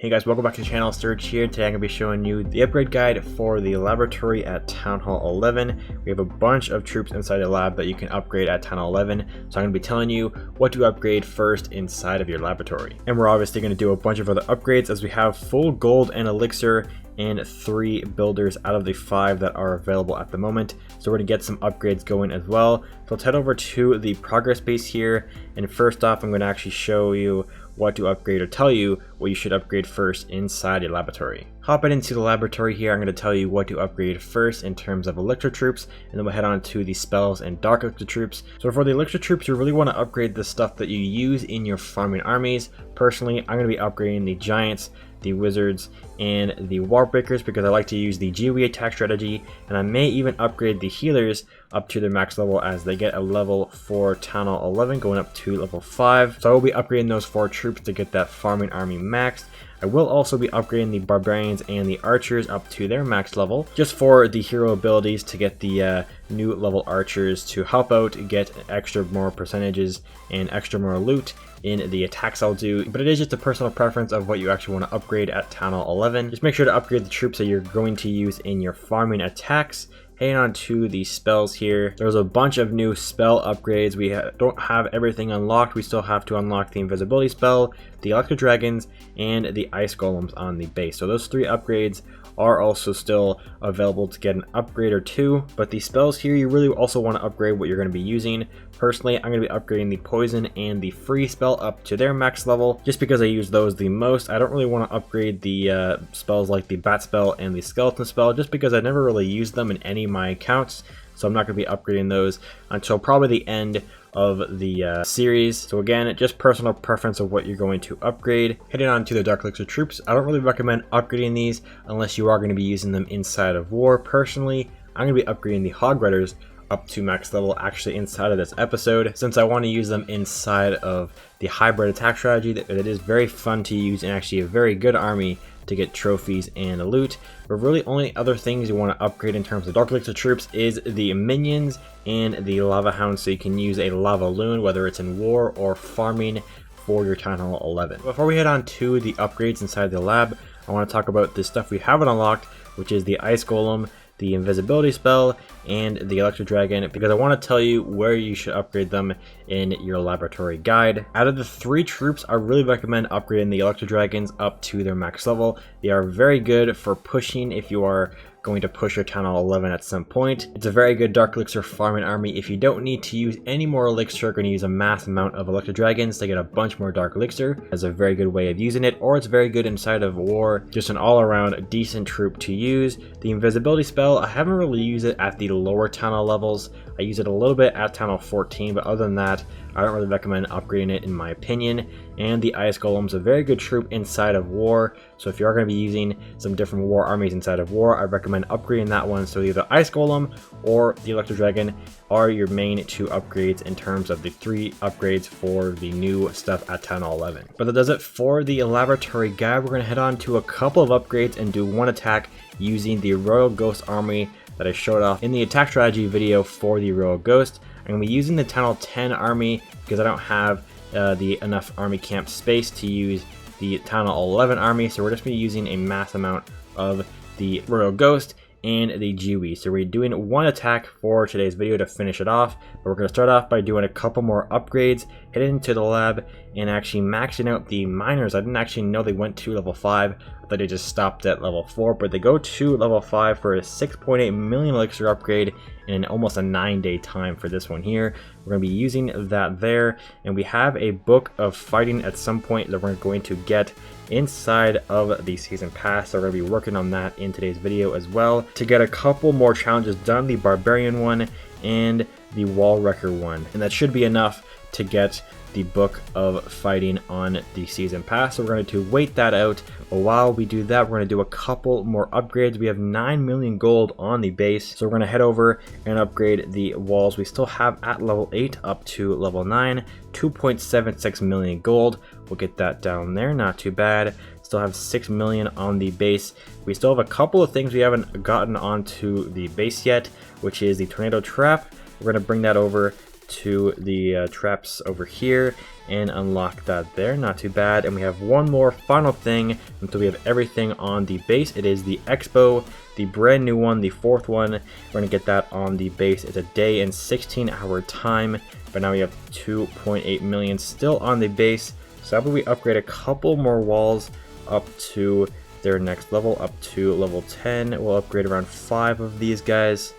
Hey guys, welcome back to the channel. Sturge here. Today I'm going to be showing you the upgrade guide for the laboratory at Town Hall 11. We have a bunch of troops inside the lab that you can upgrade at Town Hall 11. So I'm going to be telling you what to upgrade first inside of your laboratory. And we're obviously going to do a bunch of other upgrades as we have full gold and elixir and 3 builders out of the 5 that are available at the moment. So we're going to get some upgrades going as well. So let's head over to the progress base here. And first off, I'm going to actually show you what to upgrade or tell you what you should upgrade first inside your laboratory. Hopping into the laboratory here, I'm going to tell you what to upgrade first in terms of elixir troops, and then we'll head on to the spells and Dark Elixir Troops. So for the elixir troops, you really want to upgrade the stuff that you use in your farming armies. Personally, I'm going to be upgrading the giants, the wizards, and the war breakers because I like to use the GiWi attack strategy, and I may even upgrade the healers up to their max level as they get a level for Town Hall 11 going up to level 5. So I will be upgrading those 4 troops to get that farming army maxed. I will also be upgrading the barbarians and the archers up to their max level just for the hero abilities to get the new level archers to help out, get extra more percentages and extra more loot in the attacks I'll do. But it is just a personal preference of what you actually want to upgrade at Town Hall 11. Just make sure to upgrade the troops that you're going to use in your farming attacks. Heading on to the spells here, there's a bunch of new spell upgrades. We don't have everything unlocked. We still have to unlock the invisibility spell, the electro dragons, and the ice golems on the base. So those 3 upgrades are also still available to get an upgrade or 2, but the spells here, you really also want to upgrade what you're going to be using. Personally, I'm going to be upgrading the poison and the free spell up to their max level just because I use those the most. I don't really want to upgrade the spells like the bat spell and the skeleton spell just because I never really used them in any of my accounts, so I'm not going to be upgrading those until probably the end of the series. So again, just personal preference of what you're going to upgrade. Heading on to the Dark Elixir Troops, I don't really recommend upgrading these unless you are going to be using them inside of war. Personally, I'm going to be upgrading the Hog Riders up to max level actually inside of this episode, since I want to use them inside of the hybrid attack strategy. That it is very fun to use and actually a very good army to get trophies and loot. But really only other things you want to upgrade in terms of Dark Elixir Troops is the minions and the lava hounds, so you can use a lava loon whether it's in war or farming for your Town Hall 11. Before we head on to the upgrades inside the lab, I want to talk about the stuff we haven't unlocked, which is the ice golem, the invisibility spell, and the electro dragon, because I want to tell you where you should upgrade them in your laboratory guide. Out of the 3 troops, I really recommend upgrading the electro dragons up to their max level. They are very good for pushing if you are going to push your Town Hall 11 at some point. It's a very good Dark Elixir farming army. If you don't need to use any more elixir, you're going to use a mass amount of electro dragons to get a bunch more Dark Elixir. That's a very good way of using it, or it's very good inside of war. Just an all-around decent troop to use. The invisibility spell, I haven't really used it at the lower Town Hall levels. I use it a little bit at Town Hall 14, but other than that, I don't really recommend upgrading it in my opinion. And the Ice Golem's a very good troop inside of war, so if you are going to be using some different war armies inside of war, I recommend upgrading that one. So either Ice Golem or the Electro Dragon are your main 2 upgrades in terms of the 3 upgrades for the new stuff at Town Hall 11. But that does it for the laboratory guide. We're going to head on to a couple of upgrades and do one attack using the Royal Ghost army that I showed off in the attack strategy video for the Royal Ghost. I'm going to be using the Town Hall 10 army because I don't have enough army camp space to use the Town Hall 11 army, so we're just going to be using a mass amount of the Royal Ghost and the GiWi. So we're doing one attack for today's video to finish it off, but we're going to start off by doing a couple more upgrades, heading into the lab and actually maxing out the miners. I didn't actually know they went to level 5. I thought they just stopped at level 4, but they go to level 5 for a 6.8 million elixir upgrade in almost a 9-day time for this one here. We're going to be using that there, and we have a book of fighting at some point that we're going to get inside of the season pass, so we're going to be working on that in today's video as well to get a couple more challenges done, the barbarian one and the wall wrecker one, and that should be enough to get the book of fighting on the season pass. So we're going to wait that out, but while we do that, we're going to do a couple more upgrades. We have 9 million gold on the base, so we're going to head over and upgrade the walls we still have at level 8 up to level 9, 2.76 million gold. We'll get that down there, not too bad. Still have 6 million on the base. We still have a couple of things we haven't gotten onto the base yet, which is the tornado trap. We're going to bring that over to the traps over here and unlock that there. Not too bad. And we have one more final thing until we have everything on the base. It is the Expo, the brand new one, the fourth one. We're going to get that on the base. It's a day and 16-hour time, but now we have 2.8 million still on the base. So after we upgrade a couple more walls up to their next level, up to level 10, we'll upgrade around 5 of these guys,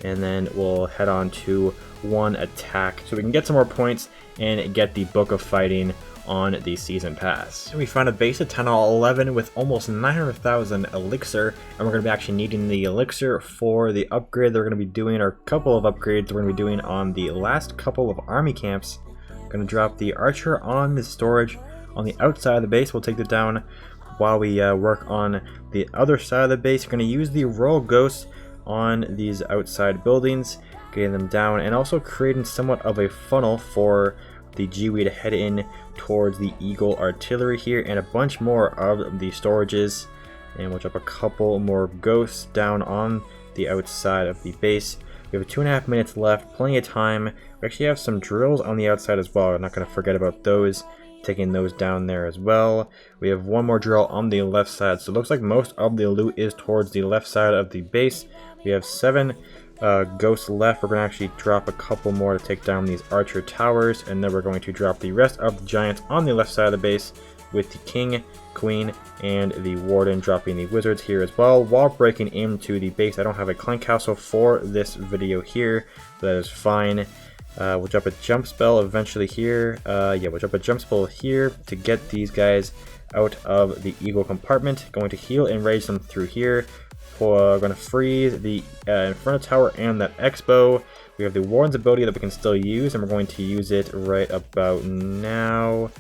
and then we'll head on to 1 attack so we can get some more points and get the Book of Fighting on the season pass. And we found a base at Town Hall 11 with almost 900,000 elixir, and we're going to be actually needing the elixir for the upgrade that we're going to be doing, or a couple of upgrades we're going to be doing on the last couple of army camps. Going to drop the archer on the storage on the outside of the base. We'll take it down while we work on the other side of the base. We're going to use the royal ghosts on these outside buildings, getting them down, and also creating somewhat of a funnel for the GiWi to head in towards the Eagle artillery here, and a bunch more of the storages. And we'll drop a couple more ghosts down on the outside of the base. We have 2.5 minutes left, plenty of time. We actually have some drills on the outside as well. I'm not going to forget about those, taking those down there as well. We have one more drill on the left side, so it looks like most of the loot is towards the left side of the base. We have 7 ghosts left. We're going to actually drop a couple more to take down these archer towers, and then we're going to drop the rest of the giants on the left side of the base, with the king, queen, and the warden dropping the wizards here as well while breaking into the base. I don't have a clank castle for this video here, but that is fine. We'll drop a jump spell eventually here. We'll drop a jump spell here to get these guys out of the eagle compartment. Going to heal and rage them through here. We're going to freeze the Inferno Tower and that Expo. We have the Warden's ability that we can still use, and we're going to use it right about now.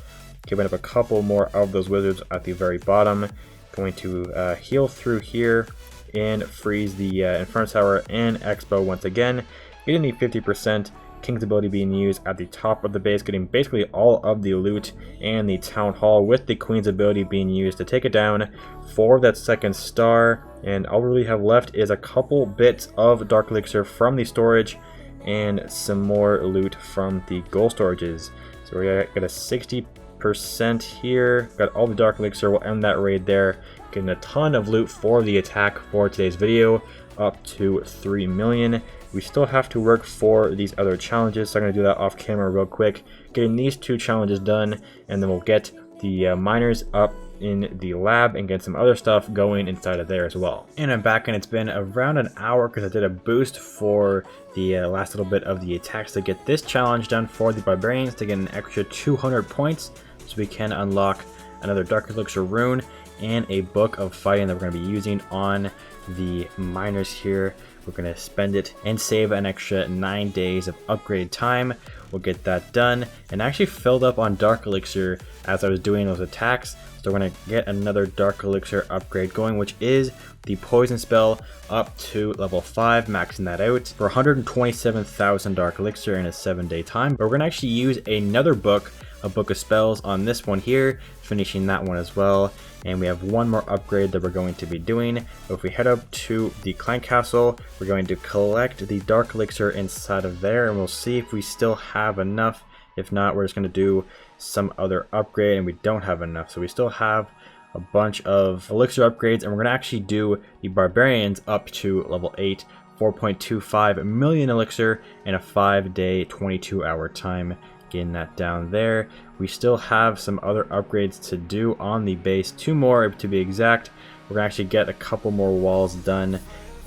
Giving up a couple more of those wizards at the very bottom. Going to heal through here and freeze the Inferno Tower and Expo once again. Getting the 50%. King's ability being used at the top of the base, getting basically all of the loot and the town hall, with the queen's ability being used to take it down for that second star. And all we really have left is a couple bits of dark elixir from the storage and some more loot from the gold storages. So we got a 60% here, got all the dark elixir. We'll end that raid there, getting a ton of loot for the attack for today's video, up to 3 million. We still have to work for these other challenges, so I'm going to do that off camera real quick, getting these 2 challenges done, and then we'll get the miners up in the lab and get some other stuff going inside of there as well. And I'm back, and it's been around an hour because I did a boost for the last little bit of the attacks to get this challenge done for the barbarians to get an extra 200 points, so we can unlock another Dark Elixir rune and a Book of Fighting that we're going to be using on the miners here. We're going to spend it and save an extra 9 days of upgrade time. We'll get that done, and I actually filled up on Dark Elixir as I was doing those attacks. So we're going to get another Dark Elixir upgrade going, which is the poison spell up to level 5, maxing that out for 127,000 Dark Elixir in a 7-day time. But we're going to actually use another book, a Book of Spells, on this one here, finishing that one as well. And we have one more upgrade that we're going to be doing. If we head up to the Clank Castle, we're going to collect the Dark Elixir inside of there, and we'll see if we still have enough. If not, we're just going to do some other upgrade, and we don't have enough. So we still have a bunch of elixir upgrades, and we're going to actually do the barbarians up to level 8, 4.25 million elixir in a 5-day, 22-hour time. Getting that down there. We still have some other upgrades to do on the base, 2 more to be exact. We're gonna actually get a couple more walls done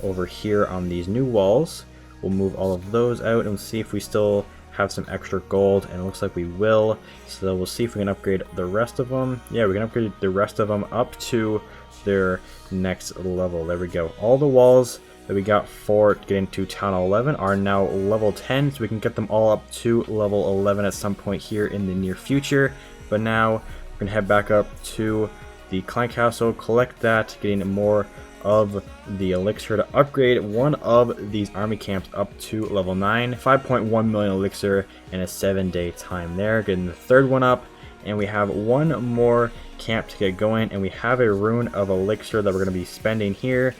over here on these new walls. We'll move all of those out and see if we still have some extra gold, and it looks like we will. So we'll see if we can upgrade the rest of them. Yeah, we can upgrade the rest of them up to their next level. There we go. All the walls that we got for getting to Town Hall 11 are now level 10, so we can get them all up to level 11 at some point here in the near future. But now we're gonna head back up to the Clank Castle, collect that, getting more of the elixir to upgrade one of these army camps up to level 9, 5.1 million elixir in a 7-day time there, getting the third one up. And we have one more camp to get going, and we have a rune of elixir that we're going to be spending here.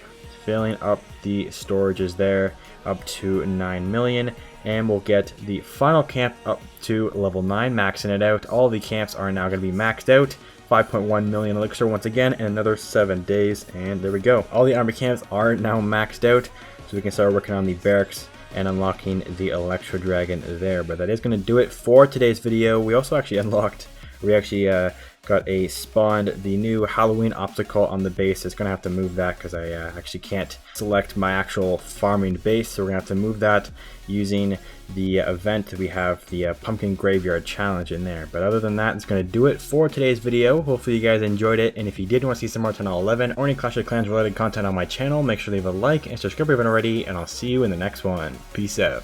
filling up the storages there up to 9 million, and we'll get the final camp up to level 9, maxing it out. All the camps are now going to be maxed out. 5.1 million elixir once again in another 7 days, and there we go. All the army camps are now maxed out, so we can start working on the barracks and unlocking the Electro Dragon there. But that is going to do it for today's video. We also actually got a spawned the new Halloween obstacle on the base. It's gonna have to move that because I actually can't select my actual farming base, so we're gonna have to move that using the event. We have the pumpkin graveyard challenge in there. But other than that, it's gonna do it for today's video. Hopefully you guys enjoyed it, and if you did want to see some more Tunnel 11 or any Clash of Clans related content on my channel, make sure to leave a like and subscribe if you haven't already, and I'll see you in the next one. Peace out.